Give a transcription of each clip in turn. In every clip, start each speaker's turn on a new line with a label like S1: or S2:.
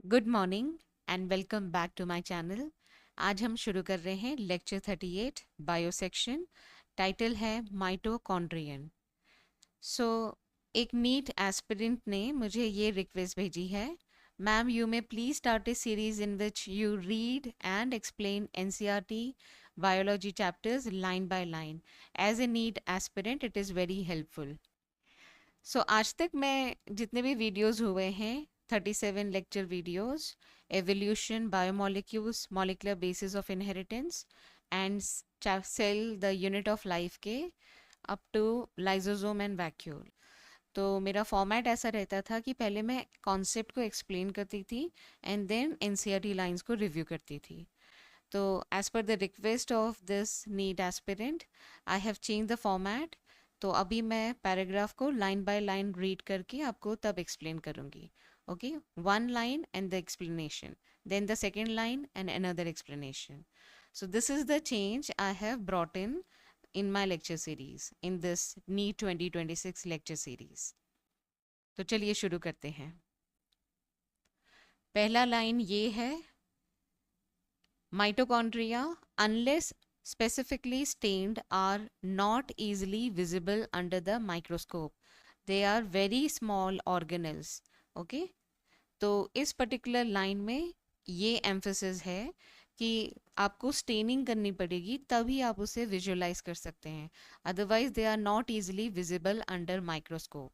S1: Good morning and welcome back to my channel. आज हम शुरू कर रहे हैं लेक्चर 38 बायो सेक्शन। टाइटल है माइटोकॉन्ड्रियन। सो एक नीट एस्पिरेंट ने मुझे ये रिक्वेस्ट भेजी है, ma'am you may please start a series in which you read and explain NCERT biology chapters line by line. As a NEET aspirant it is very helpful. So आज तक मैं जितने भी वीडियोस हुए हैं 37 lecture videos, evolution, biomolecules, molecular basis of inheritance and cell the unit of life के up to lysosome and vacuole. तो मेरा फॉर्मेट ऐसा रहता था कि पहले मैं कॉन्सेप्ट को एक्सप्लेन करती थी एंड देन एनसीईआरटी लाइंस को रिव्यू करती थी। तो as per the request of this NEET aspirant I have change the format. तो अभी मैं पैराग्राफ को लाइन बाय लाइन रीड करके आपको तब एक्सप्लेन करूँगी। Okay, one line and the explanation, then the second line and another explanation. So this is the change I have brought in my lecture series, in this NEET 2026 lecture series. तो चलिए शुरू करते हैं। पहला line ये है, mitochondria unless specifically stained are not easily visible under the microscope. They are very small organelles. Okay, तो इस पर्टिकुलर लाइन में ये एम्फेसिस है कि आपको स्टेनिंग करनी पड़ेगी तभी आप उसे विजुअलाइज कर सकते हैं, otherwise they are not easily visible under microscope.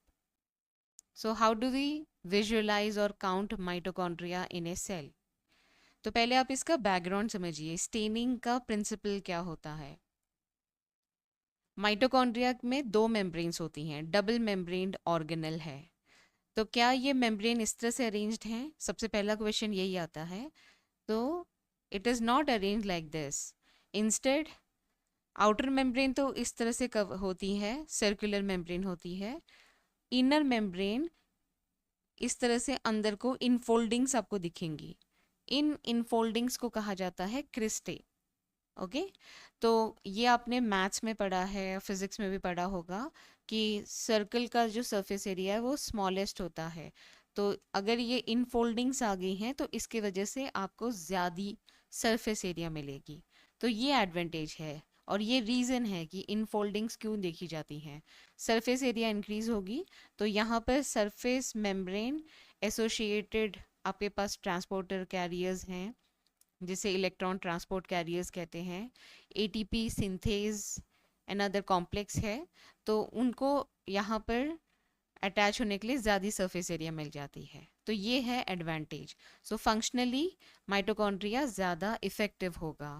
S1: So how do we visualise और count mitochondria in a cell? तो पहले आप इसका बैकग्राउंड समझिए, स्टेनिंग का प्रिंसिपल क्या होता है। माइटोकॉन्ड्रिया में दो मेम्ब्रेन्स होती हैं, डबल मेम्ब्रेन्ड ऑर्गेनल है। तो क्या ये मेम्ब्रेन इस तरह से अरेंज्ड हैं? सबसे पहला क्वेश्चन यही आता है। तो it is not arrange like this. Instead outer membrane तो इस तरह से होती है, सर्कुलर मेम्ब्रेन होती है। इनर मेम्ब्रेन इस तरह से अंदर को इनफोल्डिंग्स आपको दिखेंगी। इन इनफोल्डिंग्स को कहा जाता है क्रिस्टे। ओके, तो ये आपने मैथ्स में पढ़ा है, फिजिक्स में भी पढ़ा होगा कि सर्कल का जो सरफेस एरिया है वो स्मॉलेस्ट होता है। तो अगर ये इनफोल्डिंग्स आ गई हैं तो इसके वजह से आपको ज़्यादा सरफेस एरिया मिलेगी। तो ये एडवांटेज है और ये रीज़न है कि इनफोल्डिंग्स क्यों देखी जाती हैं। सरफेस एरिया इंक्रीज होगी तो यहाँ पर सरफेस मेम्ब्रेन एसोसिएटेड आपके पास ट्रांसपोर्टर कैरियर्स हैं, जिसे इलेक्ट्रॉन ट्रांसपोर्ट कैरियर्स कहते हैं। एटीपी सिंथेज अनदर कॉम्प्लेक्स है, तो उनको यहाँ पर अटैच होने के लिए ज़्यादा सरफेस एरिया मिल जाती है। तो ये है एडवांटेज। सो फंक्शनली माइटोकॉन्ड्रिया ज़्यादा इफेक्टिव होगा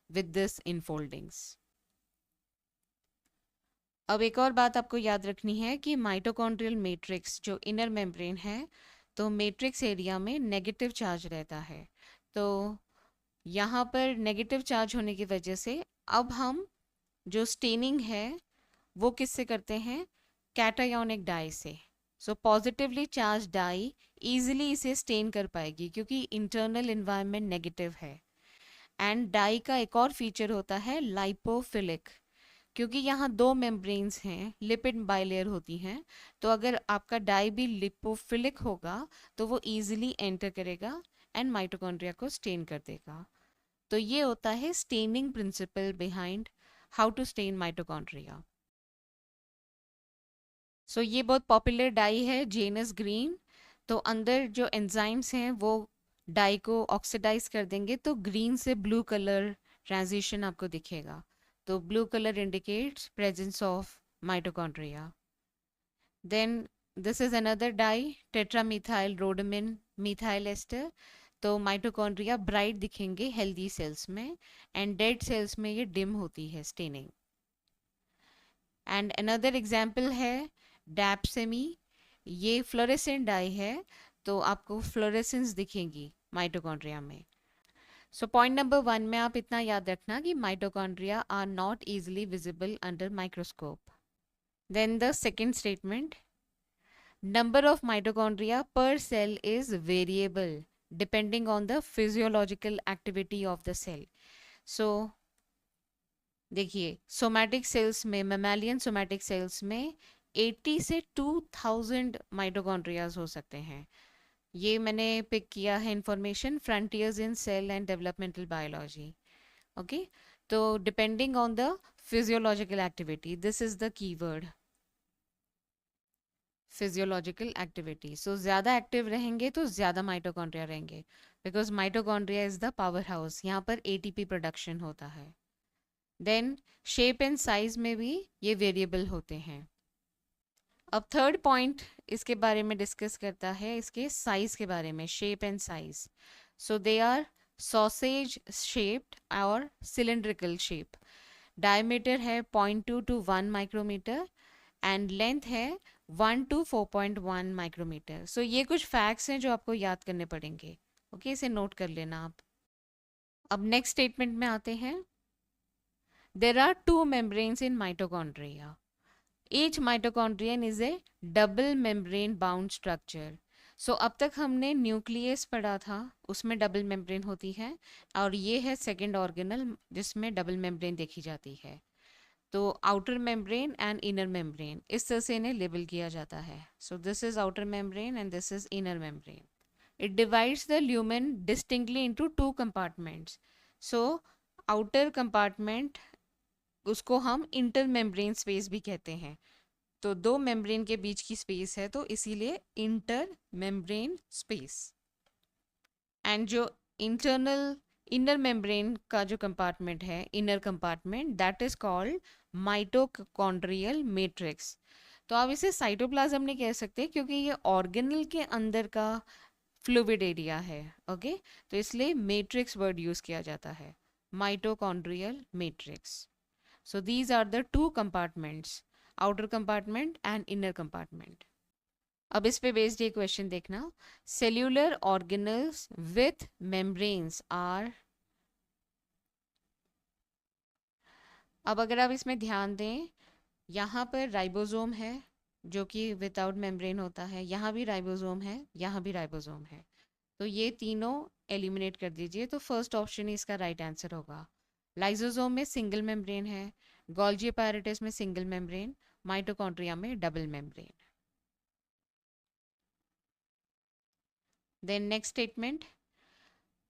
S1: विद दिस इनफोल्डिंग्स। अब एक और बात आपको याद रखनी है कि माइटोकॉन्ड्रियल मैट्रिक्स जो इनर मेम्ब्रेन है, तो मैट्रिक्स एरिया में नेगेटिव चार्ज रहता है। तो यहाँ पर नेगेटिव चार्ज होने की वजह से अब हम जो स्टेनिंग है वो किससे करते हैं? कैटायोनिक डाई से। सो पॉजिटिवली चार्ज डाई इजीली इसे स्टेन कर पाएगी क्योंकि इंटरनल इन्वायरमेंट नेगेटिव है। एंड डाई का एक और फीचर होता है लाइपोफिलिक, क्योंकि यहाँ दो मेम्ब्रेन्स हैं, लिपिड बाइलेयर होती हैं। तो अगर आपका डाई भी लिपोफिलिक होगा तो वो इजीली एंटर करेगा एंड माइटोकॉन्ड्रिया को स्टेन कर देगा। तो ये होता है staining principle behind how to stain mitochondria. So ये बहुत पॉपुलर डाई है, जेनस ग्रीन। तो अंदर जो एंजाइम्स हैं वो डाई को ऑक्सीडाइज कर देंगे तो ग्रीन से ब्लू कलर ट्रांजिशन आपको दिखेगा। तो blue colour indicates presence of mitochondria. Then this is another dye, tetramethyl rhodamine methyl ester. तो माइटोकॉन्ड्रिया ब्राइट दिखेंगे हेल्दी सेल्स में एंड डेड सेल्स में ये डिम होती है स्टेनिंग। एंड अनदर एग्जाम्पल है डैप्सेमी। ये फ्लोरेसेंट डाई है तो आपको फ्लोरेसेंस दिखेंगी माइटोकॉन्ड्रिया में। सो पॉइंट नंबर 1 में आप इतना याद रखना कि mitochondria are not easily visible under microscope. Then the second statement, number of mitochondria per cell is variable depending on the physiological activity of the cell. So देखिए, somatic cells में, मेमालियन somatic cells में 80 से 2000 माइटोकॉन्ड्रियाज हो सकते हैं। ये मैंने pick किया है information Frontiers in cell and developmental biology. Okay, तो depending on the physiological activity, this is the keyword, physiological activity. So ज़्यादा एक्टिव रहेंगे तो ज़्यादा माइटोकॉन्ड्रिया रहेंगे, because mitochondria is the power house, यहाँ पर एटीपी प्रोडक्शन होता है। देन शेप एंड साइज में भी ये वेरिएबल होते हैं। अब थर्ड पॉइंट इसके बारे में डिस्कस करता है, इसके साइज के बारे में, shape and size. So they are sausage shaped और सिलेंड्रिकल शेप। डायमीटर है 0.2 to 1 माइक्रोमीटर एंड लेंथ है 1 to 4.1 माइक्रोमीटर। सो ये कुछ फैक्ट्स हैं जो आपको याद करने पड़ेंगे। ओके, इसे नोट कर लेना आप। अब नेक्स्ट स्टेटमेंट में आते हैं। There are two membranes in mitochondria. Each mitochondrion is a double membrane bound structure. So अब तक हमने न्यूक्लियस पढ़ा था, उसमें डबल मेम्ब्रेन होती है, और ये है सेकेंड ऑर्गेनल जिसमें डबल मेम्ब्रेन देखी जाती है। तो outer membrane and inner membrane, इस तरह से इन्हें लेबल किया जाता है। So this is outer membrane and this is inner membrane. It divides the lumen distinctly into two compartments. So outer compartment, उसको हम इंटर मेम्ब्रेन स्पेस भी कहते हैं। तो दो मेम्ब्रेन के बीच की स्पेस है, तो इसीलिए इंटर मेम्ब्रेन स्पेस। एंड जो इंटरनल इनर मेम्ब्रेन का जो कंपार्टमेंट है, inner compartment, that is called mitochondrial matrix. तो आप इसे साइटोप्लाज्म नहीं कह सकते, क्योंकि ये ऑर्गेनल के अंदर का फ्लूइड एरिया है। ओके, तो इसलिए मैट्रिक्स वर्ड यूज किया जाता है, mitochondrial matrix. So these are the two compartments, outer compartment and inner compartment. अब इस पे बेस्ड ये क्वेश्चन देखना, cellular organelles with membranes are. अब अगर आप इसमें ध्यान दें, यहाँ पर राइबोसोम है जो कि विदाउट मेम्ब्रेन होता है, यहाँ भी राइबोसोम है, यहाँ भी राइबोसोम है। तो ये तीनों एलिमिनेट कर दीजिए, तो फर्स्ट ऑप्शन ही इसका राइट आंसर होगा। लाइसोसोम में सिंगल मेम्ब्रेन है, गोल्जी अपैरेटस में सिंगल मेम्ब्रेन, माइटोकॉन्ड्रिया में double membrane. Then next statement,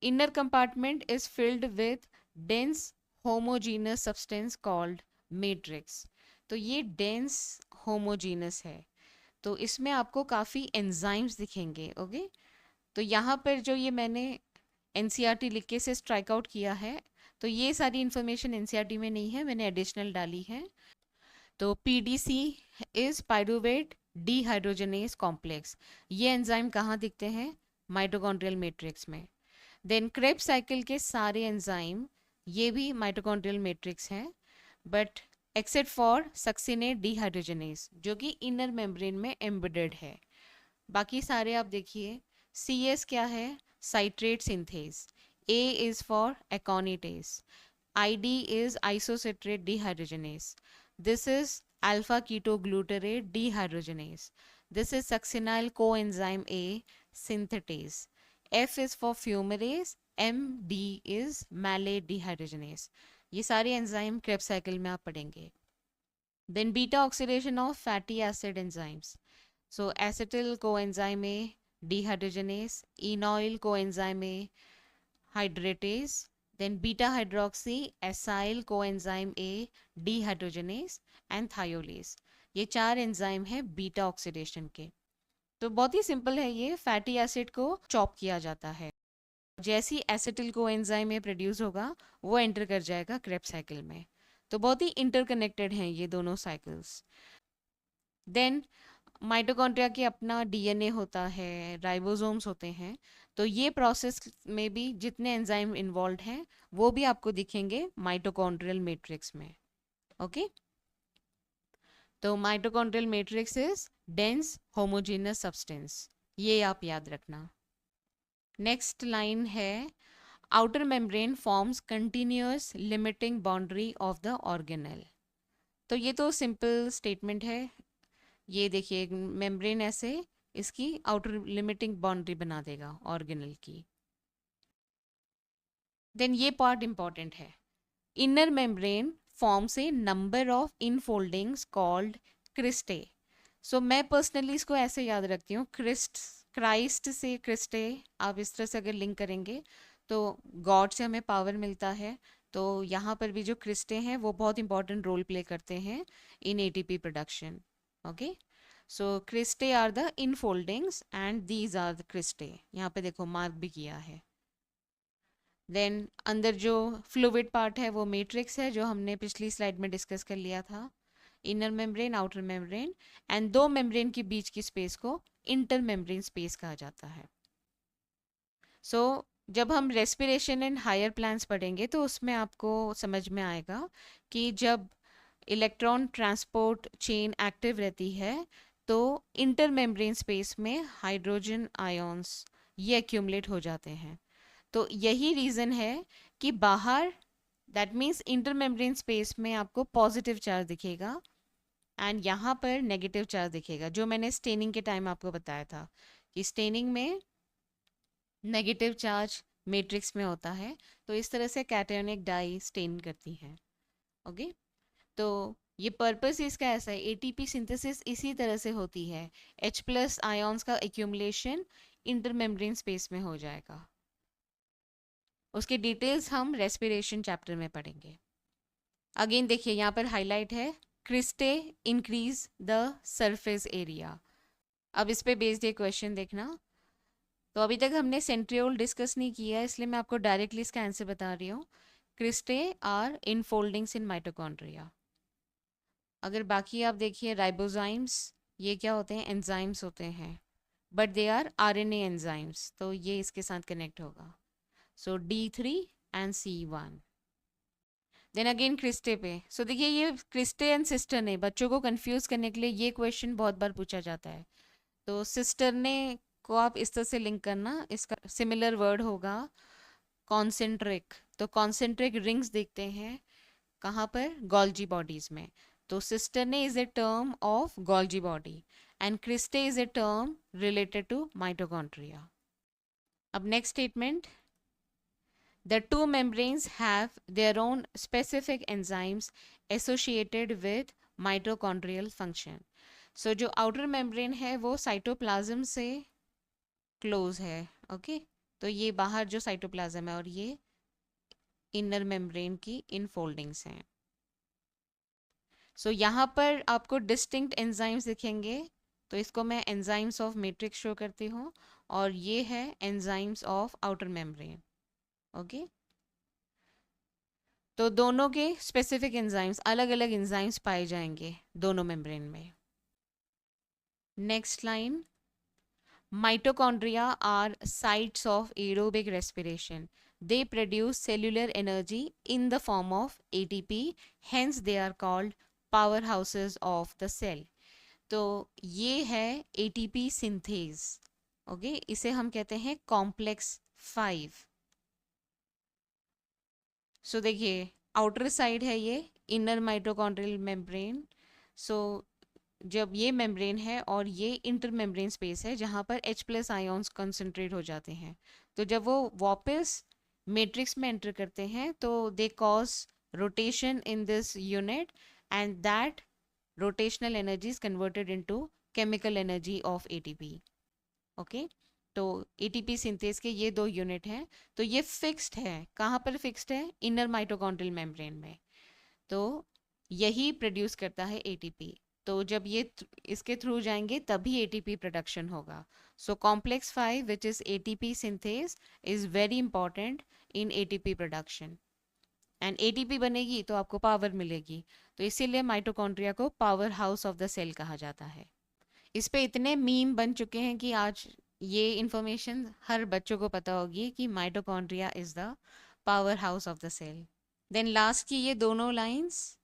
S1: inner compartment is filled with dense homogeneous substance called matrix. तो ये डेंस होमोजीनस है, तो इसमें आपको काफ़ी एंजाइम्स दिखेंगे। ओके, तो यहाँ पर जो ये मैंने एनसीईआरटी लिख के से स्ट्राइक आउट किया है, तो ये सारी इन्फॉर्मेशन एनसीईआरटी में नहीं है, मैंने एडिशनल डाली है। तो PDC is pyruvate dehydrogenase complex. ये एंजाइम कहाँ दिखते हैं? माइटोकॉन्ड्रियल मैट्रिक्स में। देन क्रेब्स साइकिल के सारे एंजाइम ये भी माइटोकॉन्ड्रियल मैट्रिक्स हैं, but except for succinate dehydrogenase जो कि इनर मेम्ब्रेन में एम्बेडेड है। बाकी सारे आप देखिए, सी एस क्या है? Citrate synthase. A is for एकोनिटेज। ID is isocitrate dehydrogenase. This is alpha ketoglutarate dehydrogenase. This is succinyl coenzyme A synthetase. F is for fumarase. MD is malate dehydrogenase. ये सारे enzyme Krebs cycle में आप पढ़ेंगे। Then beta oxidation of fatty acid enzymes. So acetyl coenzyme A dehydrogenase, enoyl coenzyme A hydratase, then beta hydroxy acyl coenzyme A dehydrogenase and thiolase। ये चार enzyme है beta oxidation के। तो बहुत ही simple है, ये फैटी एसिड को chop किया जाता है, जैसी एसिटिल कोएंजाइम में प्रोड्यूस होगा वो एंटर कर जाएगा क्रेब्स साइकिल में। तो बहुत ही इंटरकनेक्टेड हैं ये दोनों साइकिल्स। देन माइटोकॉन्ड्रिया के अपना डीएनए होता है, राइबोसोम्स होते हैं, तो ये प्रोसेस में भी जितने एंजाइम इन्वॉल्व हैं वो भी आपको दिखेंगे माइटोकॉन्ड्रियल मैट्रिक्स में। ओके, तो mitochondrial matrix is dense homogeneous substance, ये आप याद रखना। नेक्स्ट लाइन है, outer membrane forms continuous limiting boundary of the organelle. तो ये तो सिंपल स्टेटमेंट है, ये देखिए मेम्ब्रेन ऐसे इसकी आउटर लिमिटिंग बाउंड्री बना देगा ऑर्गेनल की। देन ये पार्ट इंपॉर्टेंट है, inner membrane forms a number of infoldings called cristae. So मैं पर्सनली इसको ऐसे याद रखती हूँ, क्रिस्ट क्राइस्ट से क्रिस्टे, आप इस तरह से अगर लिंक करेंगे तो गॉड से हमें पावर मिलता है। तो यहाँ पर भी जो क्रिस्टे हैं वो बहुत इंपॉर्टेंट रोल प्ले करते हैं in ATP production. Okay, so cristae are the infoldings and these are the cristae, यहाँ पे देखो मार्क भी किया है। देन अंदर जो फ्लूइड पार्ट है वो मैट्रिक्स है, जो हमने पिछली स्लाइड में डिस्कस कर लिया था। Inner membrane, outer membrane, and दो मेम्ब्रेन के बीच की स्पेस को इंटर मेम्ब्रेन स्पेस कहा जाता है। सो जब हम रेस्पिरेशन इन हायर प्लान्स पढ़ेंगे तो उसमें आपको समझ में आएगा कि जब इलेक्ट्रॉन ट्रांसपोर्ट चेन एक्टिव रहती है तो इंटर मेम्ब्रेन स्पेस में हाइड्रोजन आयंस ये एक्यूमुलेट हो जाते हैं। तो यही रीज़न है कि बाहर, that means inter membrane space में आपको पॉजिटिव चार्ज दिखेगा एंड यहाँ पर नेगेटिव चार्ज दिखेगा, जो मैंने स्टेनिंग के टाइम आपको बताया था कि स्टेनिंग में नेगेटिव चार्ज मैट्रिक्स में होता है। तो इस तरह से कैटायोनिक डाई स्टेन करती हैं। ओके, तो ये पर्पस इसका ऐसा है, एटीपी सिंथेसिस इसी तरह से होती है। H प्लस आयॉन्स का एक्यूमुलेशन इंटरमेम्ब्रेन स्पेस में हो जाएगा। उसके डिटेल्स हम रेस्पिरेशन चैप्टर में पढ़ेंगे। अगेन देखिए यहाँ पर हाईलाइट है, cristae increase the surface area. अब इस पे बेस्ड एक क्वेश्चन देखना। तो अभी तक हमने सेंट्रियोल डिस्कस नहीं किया है, इसलिए मैं आपको डायरेक्टली इसका आंसर बता रही हूँ। Cristae are infoldings in mitochondria. अगर बाकी आप देखिए राइबोजाइम्स, ये क्या होते हैं, एंजाइम्स होते हैं, but they are RNA enzymes, तो ये इसके साथ कनेक्ट होगा। So D3 and C1। Then again cristae पे, सो देखिए ये क्रिस्टे एंड सिस्टर ने, बच्चों को कंफ्यूज करने के लिए ये क्वेश्चन बहुत बार पूछा जाता है। तो सिस्टर ने को आप इस तरह से लिंक करना, इसका सिमिलर वर्ड होगा कॉन्सेंट्रिक। तो कॉन्सेंट्रिक रिंग्स देखते हैं कहाँ पर, गोल्जी बॉडीज में। तो cisternae is a term of Golgi body and cristae is a term related to mitochondria. अब next statement, the two membranes have their own specific enzymes associated with mitochondrial function. So जो outer membrane है वो cytoplasm से close है। Okay, तो ये बाहर जो साइटोप्लाज्म है और ये इनर मेम्ब्रेन की इनफोल्डिंग्स हैं। सो यहाँ पर आपको डिस्टिंक्ट एंजाइम्स दिखेंगे, तो इसको मैं एंजाइम्स ऑफ मैट्रिक्स शो करती हूँ, और ये है enzymes of outer membrane. Okay, तो दोनों के स्पेसिफिक एंजाइम्स, अलग अलग एंजाइम्स पाए जाएंगे दोनों मेम्ब्रेन में। Next line, mitochondria are sites of aerobic respiration, they produce cellular energy in the form of ATP, hence they are called powerhouses of the cell. तो ये है ATP सिंथेज। ओके, इसे हम कहते हैं कॉम्प्लेक्स 5। सो देखिए आउटर साइड है ये इनर माइटोकॉन्ड्रियल मेम्ब्रेन। सो जब ये मेम्ब्रेन है और ये इंटर मेम्ब्रेन स्पेस है जहाँ पर H प्लस आयोन्स कंसनट्रेट हो जाते हैं, तो जब वो वापस मैट्रिक्स में एंटर करते हैं तो they cause rotation in this unit and that rotational energy is converted into chemical energy of ATP। Okay, तो ATP सिंथेस के ये दो यूनिट हैं। तो ये फिक्स्ड है, कहाँ पर फिक्स्ड है, इनर माइटोकॉन्ड्रियल मेम्ब्रेन में। तो यही प्रोड्यूस करता है ATP। तो जब ये इसके थ्रू जाएंगे तभी ATP प्रोडक्शन होगा। So complex 5 which is ATP synthase is very important in ATP production, and ATP बनेगी तो आपको पावर मिलेगी। तो इसीलिए माइटोकॉन्ड्रिया को power house of the cell कहा जाता है। इस पे इतने मीम बन चुके हैं कि आज ये इंफॉर्मेशन हर बच्चों को पता होगी कि mitochondria is the power house of the cell. Then last की ये दोनों lines,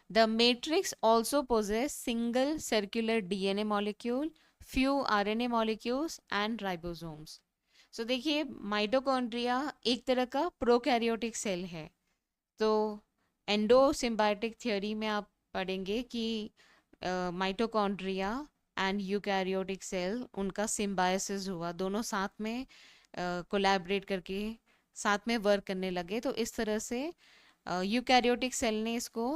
S1: the matrix also possess single circular DNA molecule, few RNA molecules and ribosomes. So देखिए माइटोकॉन्ड्रिया एक तरह का प्रोकैरियोटिक सेल है। तो एंडोसिम्बायोटिक थ्योरी में आप पढ़ेंगे कि माइटोकॉन्ड्रिया एंड यूकैरियोटिक सेल, उनका सिम्बायोसिस हुआ, दोनों साथ में कोलैबोरेट करके साथ में वर्क करने लगे। तो इस तरह से यूकैरियोटिक सेल ने इसको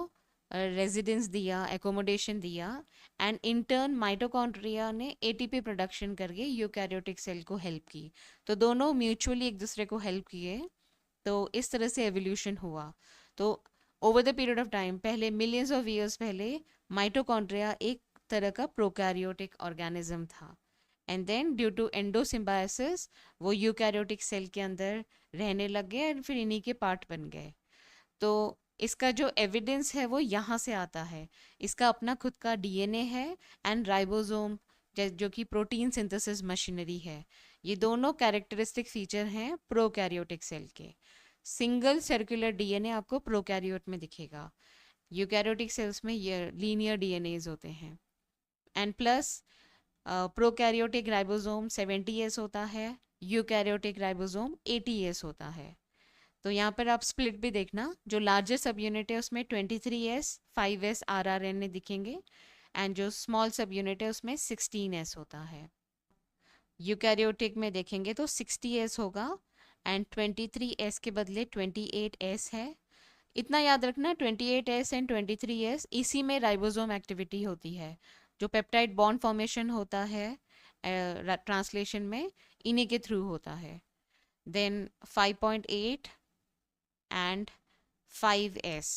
S1: रेजिडेंस दिया, एकोमोडेशन दिया, एंड इन टर्न माइटोकॉन्ड्रिया ने एटीपी प्रोडक्शन करके यूकैरियोटिक सेल को हेल्प की। तो दोनों म्यूचुअली एक दूसरे को हेल्प किए, तो इस तरह से एवोल्यूशन हुआ। तो over the period of time, पहले मिलियंस ऑफ ईयर्स पहले माइटोकॉन्ड्रिया एक तरह का प्रोकैरियोटिक ऑर्गेनिज्म था, एंड देन ड्यू टू एंडोसिम्बायोसिस वो यूकैरियोटिक सेल के अंदर रहने लग गए और फिर इन्हीं के पार्ट बन गए। तो इसका जो एविडेंस है वो यहाँ से आता है। इसका अपना खुद का डीएनए है एंड राइबोसोम, जो कि प्रोटीन सिंथेसिस मशीनरी है। ये दोनों कैरेक्टरिस्टिक फीचर हैं प्रोकैरियोटिक सेल के। सिंगल सर्कुलर डीएनए आपको प्रोकैरियोट में दिखेगा, यूकैरियोटिक सेल्स में ये लीनियर डीएनएज होते हैं। And plus prokaryotic ribosome 70S होता है, यूकैरियोटिक राइबोसोम 80S होता है। तो यहाँ पर आप स्प्लिट भी देखना, जो लार्जेस्ट सब यूनिट है उसमें 23S 5S RRNA दिखेंगे, एंड जो स्मॉल सब यूनिट है उसमें 16S होता है। यूकैरियोटिक में देखेंगे तो 60S होगा, एंड 23S के बदले 28S है। इतना याद रखना, 28S एंड 23S इसी में राइबोसोम एक्टिविटी होती है। जो पेप्टाइड बॉन्ड फॉर्मेशन होता है ट्रांसलेशन में, इन्हीं के थ्रू होता है। Then 5.8 and 5S.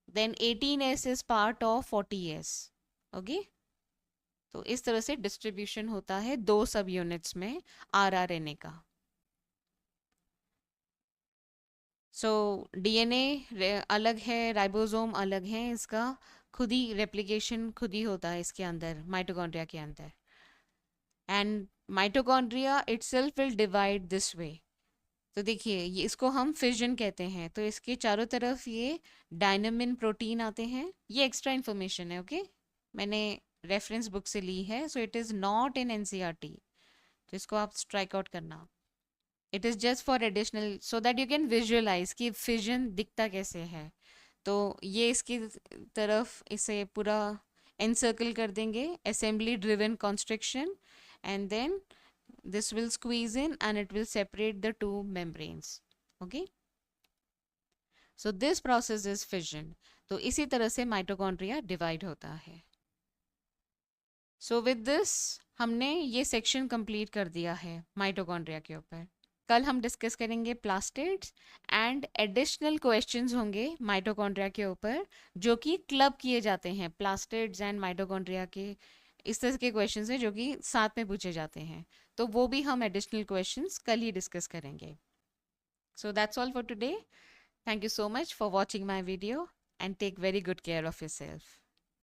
S1: Then 18S is part of 40S. Okay, तो इस तरह से डिस्ट्रीब्यूशन होता है दो सब यूनिट्स में आरआरएनए का। सो डीएनए अलग है, राइबोसोम अलग है, इसका खुद ही रेप्लिकेशन खुद ही होता है इसके अंदर, माइटोकॉन्ड्रिया के अंदर। And mitochondria itself will divide this way. तो देखिए, ये इसको हम फिजन कहते हैं। तो इसके चारों तरफ ये डायनामिन प्रोटीन आते हैं। ये एक्स्ट्रा इन्फॉर्मेशन है, ओके, मैंने रेफरेंस बुक से ली है, so it is not in NCERT. तो इसको आप स्ट्राइक आउट करना। It is just for additional, so that you can visualise कि फिजन दिखता कैसे है। तो ये इसकी तरफ इसे पूरा एनसर्कल कर देंगे, assembly driven constriction, and then this will squeeze in and it will separate the two membranes. Okay, so this process is fission. तो इसी तरह से माइटोकॉन्ड्रिया डिवाइड होता है। सो विद दिस हमने ये सेक्शन कंप्लीट कर दिया है माइटोकॉन्ड्रिया के ऊपर। कल हम डिस्कस करेंगे प्लास्टिड्स, एंड एडिशनल क्वेश्चंस होंगे माइटोकॉन्ड्रिया के ऊपर जो कि क्लब किए जाते हैं। प्लास्टिड्स एंड माइटोकॉन्ड्रिया के इस तरह के क्वेश्चंस हैं जो कि साथ में पूछे जाते हैं, तो वो भी हम एडिशनल क्वेश्चंस कल ही डिस्कस करेंगे। So that's all for today. Thank you so much for watching my video and take very good care of your self.